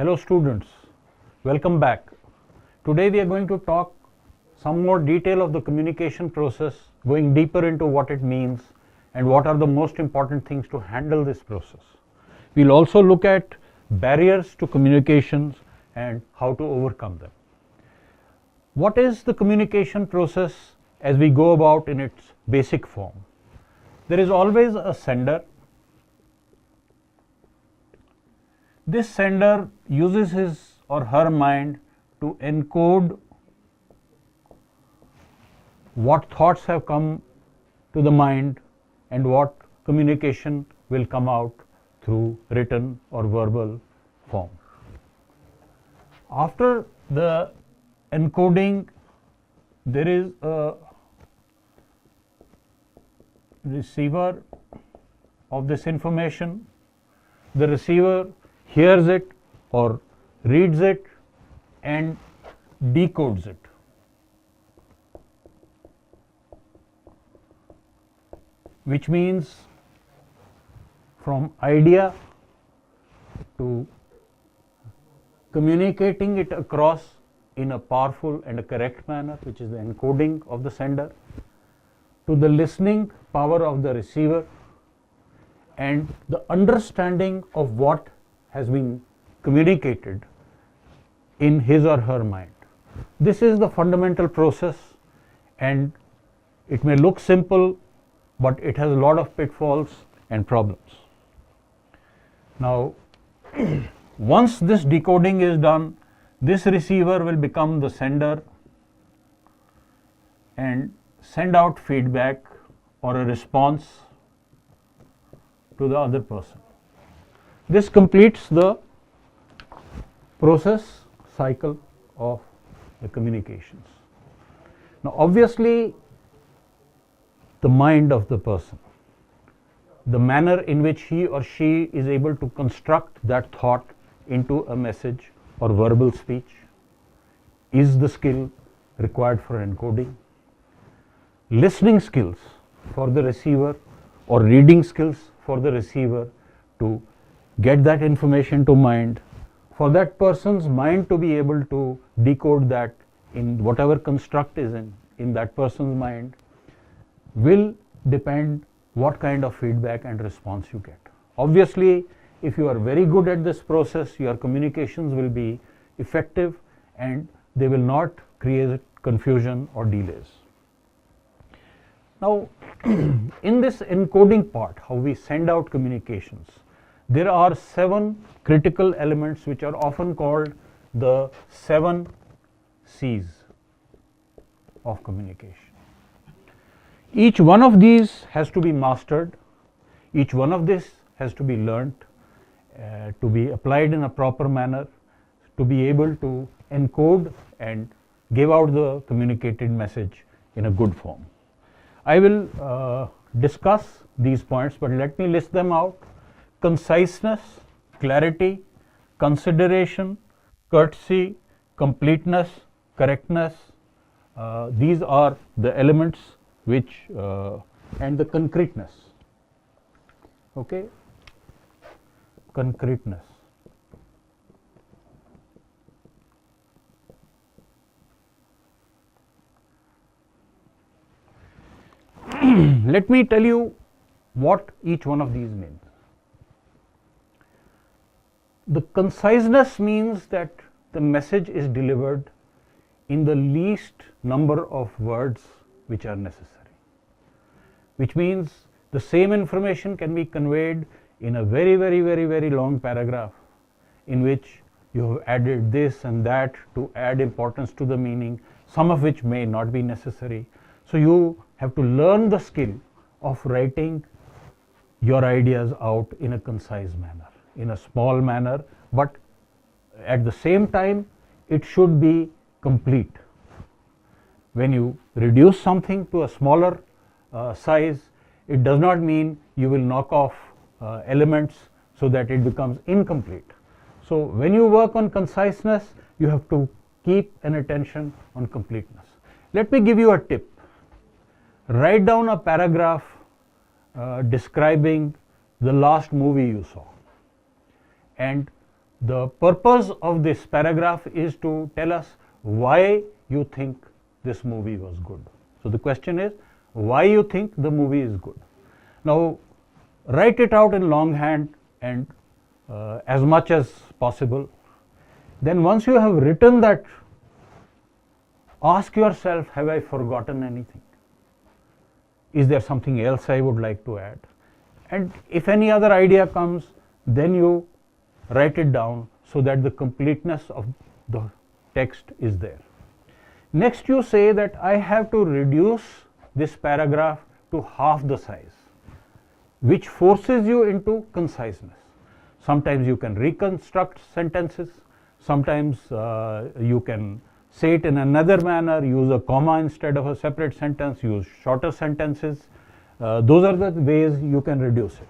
Hello students, welcome back. Today we are going to talk some more detail of the communication process, going deeper into what it means and what are the most important things to handle this process. We'll also look at barriers to communications and how to overcome them. What is the communication process as we go about in its basic form? There is always a sender. This sender uses his or her mind to encode what thoughts have come to the mind and what communication will come out through written or verbal form. After the encoding, there is a receiver of this information. The receiver hears it or reads it and decodes it. Which means from idea to communicating it across in a powerful and a correct manner, which is the encoding of the sender, to the listening power of the receiver and the understanding of what has been communicated in his or her mind. This is the fundamental process, and it may look simple, but it has a lot of pitfalls and problems. Now, once this decoding is done, this receiver will become the sender and send out feedback or a response to the other person. This completes the process cycle of the communications. Now, obviously, the mind of the person, the manner in which he or she is able to construct that thought into a message or verbal speech is the skill required for encoding. Listening skills for the receiver or reading skills for the receiver to get that information to mind, for that person's mind to be able to decode that in whatever construct is in that person's mind, will depend what kind of feedback and response you get. Obviously, if you are very good at this process, your communications will be effective and they will not create confusion or delays. Now, in this encoding part, how we send out communications, there are 7 critical elements which are often called the 7 C's of communication. Each one of these has to be mastered. Each one of this has to be learnt, to be applied in a proper manner, to be able to encode and give out the communicated message in a good form. I will discuss these points, but let me list them out. Conciseness, clarity, consideration, courtesy, completeness, correctness. These are the elements which and the concreteness. Okay, concreteness. Let me tell you what each one of these means. The conciseness means that the message is delivered in the least number of words which are necessary, which means the same information can be conveyed in a very long paragraph in which you have added this and that to add importance to the meaning, some of which may not be necessary. So you have to learn the skill of writing your ideas out in a concise manner, in a small manner, but at the same time it should be complete. When you reduce something to a smaller size, it does not mean you will knock off elements so that it becomes incomplete. So when you work on conciseness, you have to keep an attention on completeness. Let me give you a tip. Write down a paragraph describing the last movie you saw and the purpose of this paragraph is to tell us why you think this movie was good. So the question is why you think the movie is good. Now write it out in longhand and as much as possible. Then once you have written that, ask yourself, have I forgotten anything? Is there something else I would like to add? And if any other idea comes, then you write it down so that the completeness of the text is there. Next you say that I have to reduce this paragraph to half the size, which forces you into conciseness. Sometimes you can reconstruct sentences, sometimes you can say it in another manner, use a comma instead of a separate sentence, use shorter sentences. Those are the ways you can reduce it.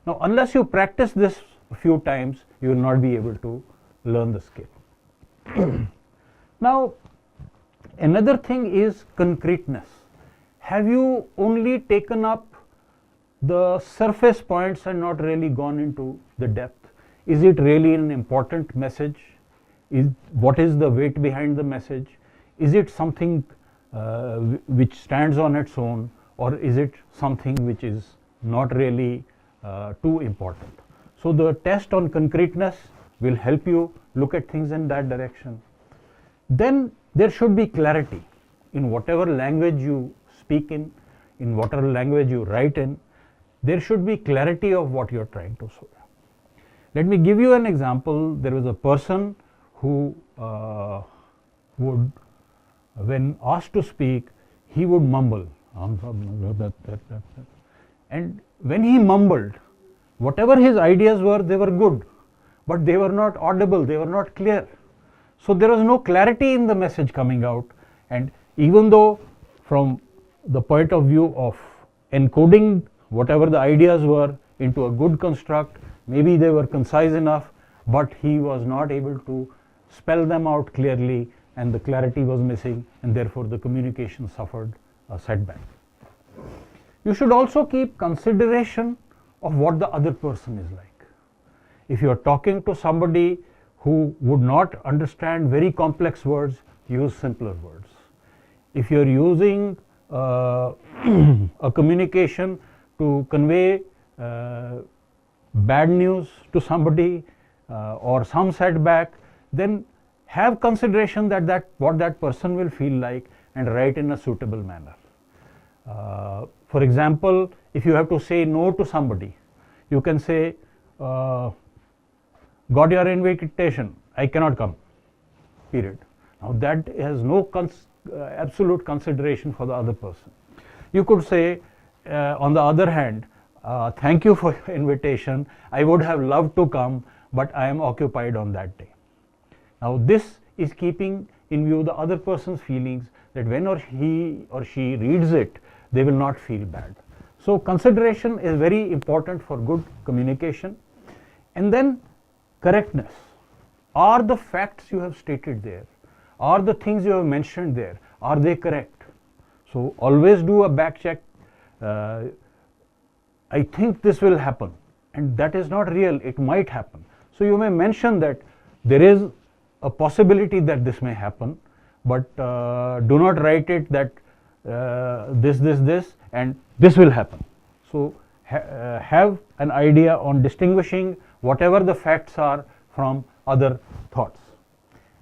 Now unless you practice this a few times, you will not be able to learn the skill. Now another thing is concreteness. Have you only taken up the surface points and not really gone into the depth? Is it really an important message? What is the weight behind the message? Is it something which stands on its own, or is it something which is not really too important? So the test on concreteness will help you look at things in that direction. Then there should be clarity in whatever language you speak in whatever language you write in. There should be clarity of what you are trying to say. Let me give you an example. There was a person who would, when asked to speak, he would mumble. And when he mumbled, whatever his ideas were, they were good, but they were not audible, they were not clear. So there was no clarity in the message coming out. And even though from the point of view of encoding whatever the ideas were into a good construct, maybe they were concise enough, but he was not able to spell them out clearly, and the clarity was missing, and therefore the communication suffered a setback. You should also keep consideration of what the other person is like. If you are talking to somebody who would not understand very complex words, use simpler words. If you are using a communication to convey bad news to somebody or some setback, then have consideration that what that person will feel like and write in a suitable manner. For example, if you have to say no to somebody, you can say, got your invitation, I cannot come, period. Now that has no absolute consideration for the other person. You could say, on the other hand, thank you for your invitation, I would have loved to come, but I am occupied on that day. Now this is keeping in view the other person's feelings, that when or he or she reads it, they will not feel bad. So consideration is very important for good communication. And then correctness. Are the facts you have stated there, are the things you have mentioned there, are they correct? So always do a back check. I think this will happen, and that is not real, it might happen. So you may mention that there is a possibility that this may happen, but do not write it that this and this will happen. So have an idea on distinguishing whatever the facts are from other thoughts.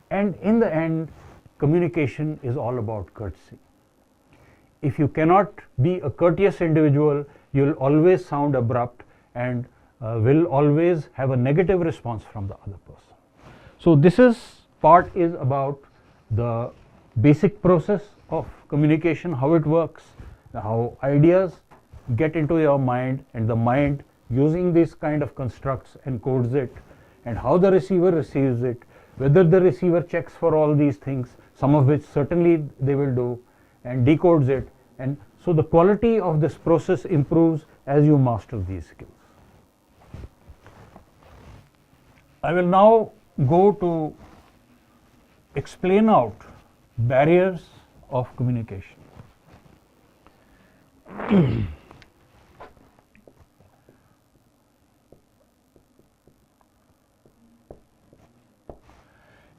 And in the end, communication is all about courtesy. If you cannot be a courteous individual, you will always sound abrupt and will always have a negative response from the other person. So this part is about the basic process of communication, how it works, how ideas get into your mind, and the mind using these kind of constructs encodes it, and how the receiver receives it, whether the receiver checks for all these things, some of which certainly they will do, and decodes it. And so the quality of this process improves as you master these skills. I will now go to explain out barriers of communication.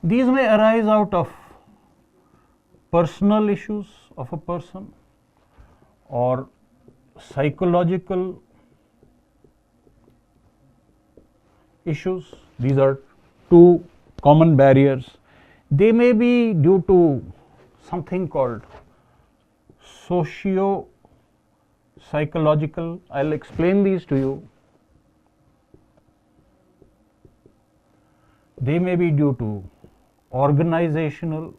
These may arise out of personal issues of a person or psychological issues. These are two common barriers. They may be due to something called socio-psychological. I'll explain these to you. They may be due to organizational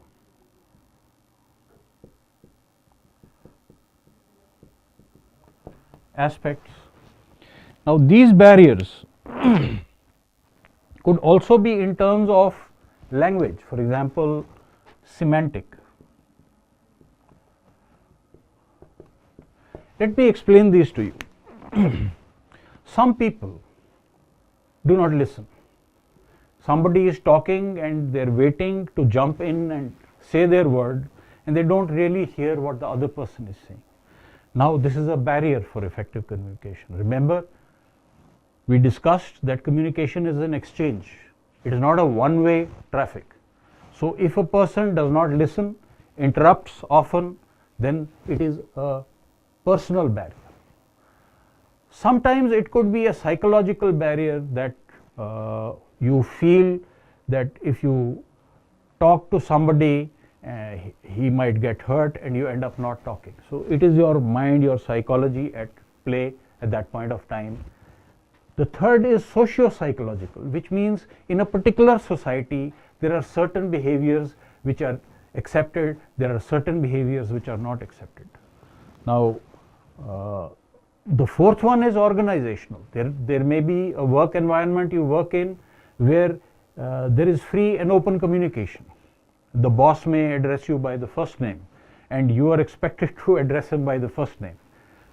aspects. Now, these barriers could also be in terms of language, for example, semantic. Let me explain these to you. Some people do not listen. Somebody is talking and they're waiting to jump in and say their word, and they don't really hear what the other person is saying. Now, this is a barrier for effective communication. Remember, we discussed that communication is an exchange. It is not a one-way traffic. So, if a person does not listen, interrupts often, then it is a personal barrier. Sometimes it could be a psychological barrier that you feel that if you talk to somebody, he might get hurt and you end up not talking. So, it is your mind, your psychology at play at that point of time. The third is socio-psychological, which means in a particular society there are certain behaviors which are accepted, there are certain behaviors which are not accepted. Now, the fourth one is organizational. There may be a work environment you work in where there is free and open communication. The boss may address you by the first name and you are expected to address him by the first name.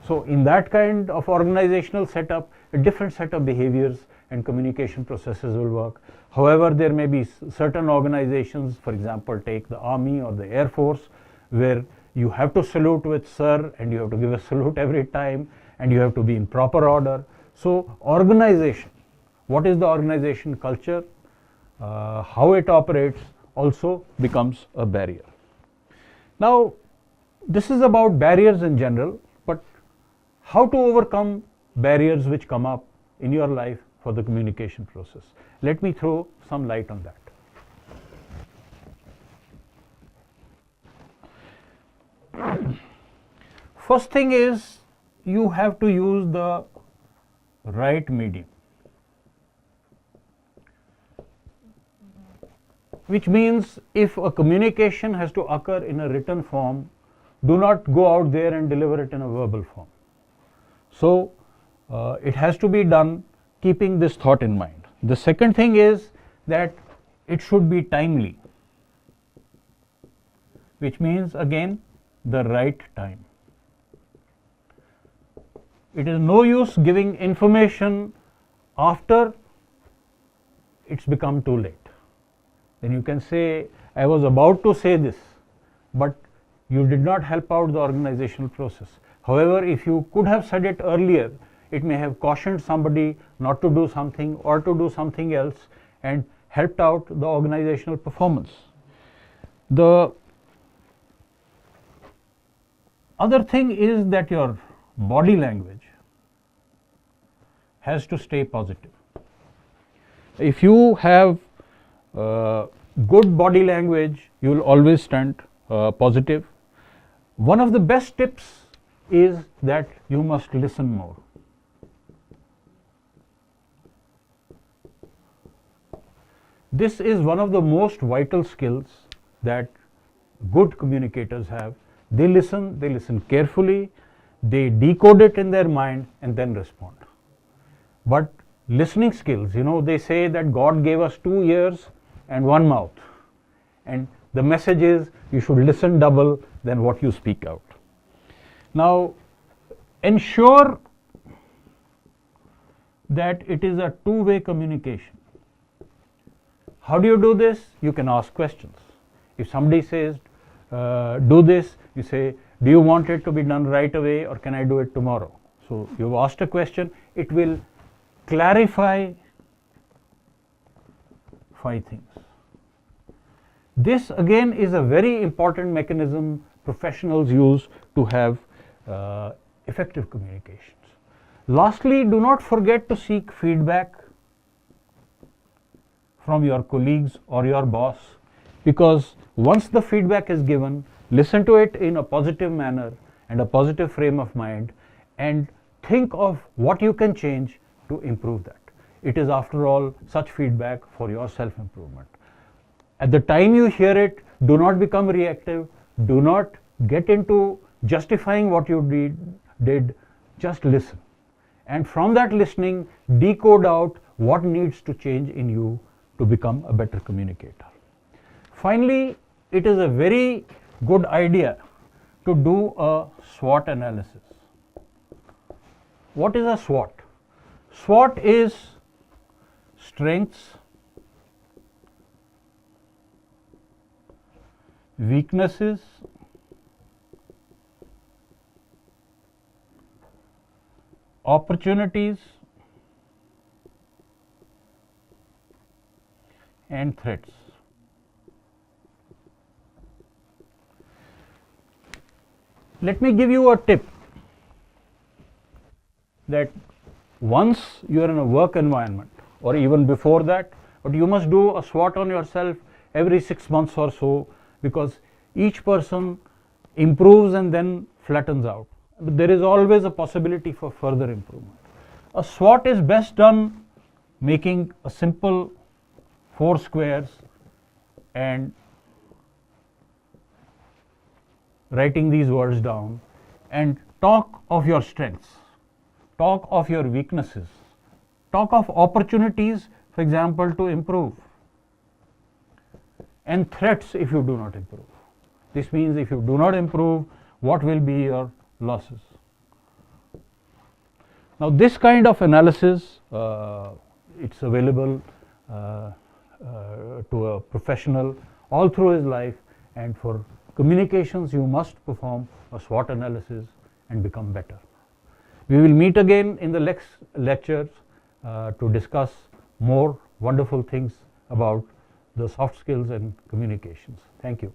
So, in that kind of organizational setup, a different set of behaviors and communication processes will work. However, there may be certain organizations, for example, take the Army or the Air Force, where you have to salute with sir and you have to give a salute every time and you have to be in proper order. So, organization, what is the organization culture, how it operates also becomes a barrier. Now, this is about barriers in general, but how to overcome barriers which come up in your life for the communication process. Let me throw some light on that. First thing is you have to use the right medium, which means if a communication has to occur in a written form, do not go out there and deliver it in a verbal form. So, it has to be done keeping this thought in mind. The second thing is that it should be timely, which means again the right time. It is no use giving information after it's become too late. Then you can say, I was about to say this, but you did not help out the organizational process. However, if you could have said it earlier, it may have cautioned somebody not to do something or to do something else and helped out the organizational performance. The other thing is that your body language has to stay positive. If you have good body language, you will always stand positive. One of the best tips is that you must listen more. This is one of the most vital skills that good communicators have. They listen carefully, they decode it in their mind and then respond. But listening skills, they say that God gave us 2 ears and 1 mouth, and the message is you should listen double than what you speak out. Now, ensure that it is a two-way communication. How do you do this? You can ask questions. If somebody says, do this, you say, do you want it to be done right away or can I do it tomorrow? So, you've asked a question, it will clarify 5 things. This again is a very important mechanism professionals use to have effective communications. Lastly, do not forget to seek feedback from your colleagues or your boss, because once the feedback is given, listen to it in a positive manner and a positive frame of mind, and think of what you can change to improve that. It is, after all, such feedback for your self-improvement. At the time you hear it, do not become reactive, do not get into justifying what you did, just listen. And from that listening, decode out what needs to change in you to become a better communicator. Finally, it is a very good idea to do a SWOT analysis. What is a SWOT? SWOT is strengths, weaknesses, opportunities, and threats. Let me give you a tip that once you are in a work environment, or even before that, but you must do a SWOT on yourself every 6 months or so, because each person improves and then flattens out. But there is always a possibility for further improvement. A SWOT is best done making a simple 4 squares and writing these words down, and talk of your strengths, talk of your weaknesses, talk of opportunities, for example, to improve, and threats if you do not improve. This means if you do not improve, what will be your losses. Now this kind of analysis, it's available to a professional all through his life, and for communications you must perform a SWOT analysis and become better. We will meet again in the next lectures to discuss more wonderful things about the soft skills and communications. Thank you.